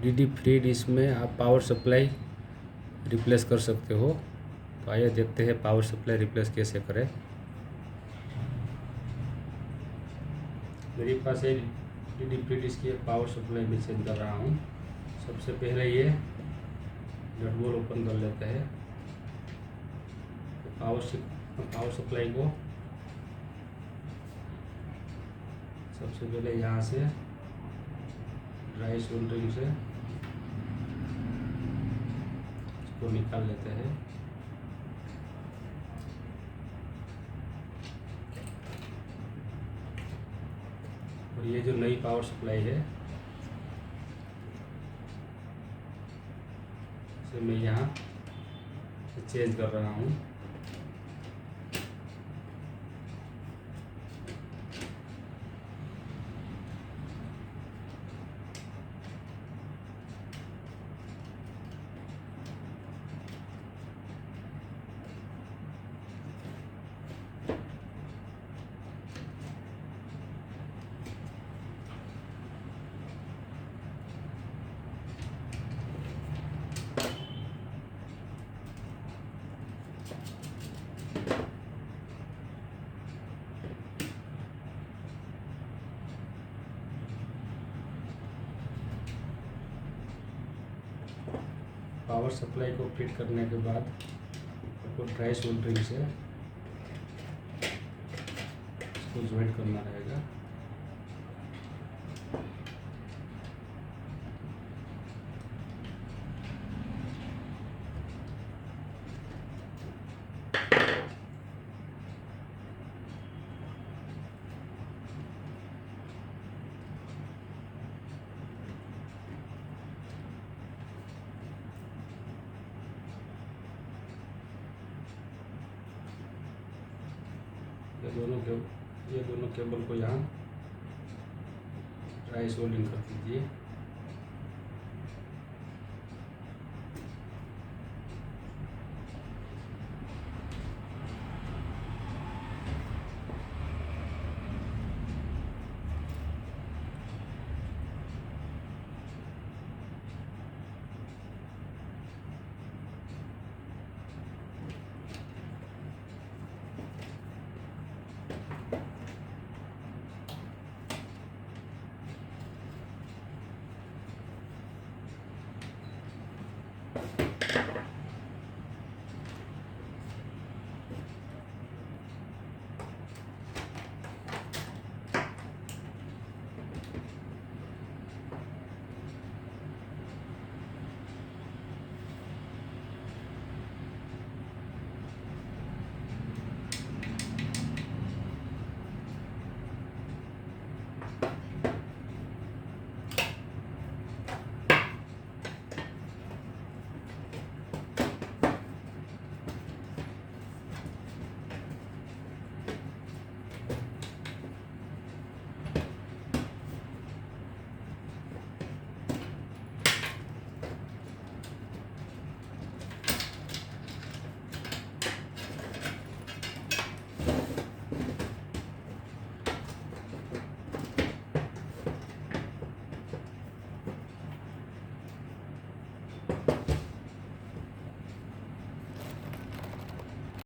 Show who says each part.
Speaker 1: DD free dish में आप power supply replace कर सकते हो। तो आइए देखते हैं पावर सप्लाई रिप्लेस कैसे करें। मेरे पास एक डीडी फ्री डिश की पावर सप्लाई में चेंज कर रहा हूँ। सबसे पहले ये नट बोल्ट ओपन कर लेते हैं। पावर सप्लाई को सबसे पहले यहाँ से ड्राई सोल्डरिंग से इसको निकाल लेते हैं। और ये जो नई पावर सप्लाई है इसे मैं यहाँ से चेंज कर रहा हूँ। पावर सप्लाई को फिट करने के बाद आपको ड्राई सोल्डरिंग से इसको ज्वाइंट करना रहेगा। ये दोनों केबल को यहाँ ड्राई सोल्डरिंग कर दीजिए।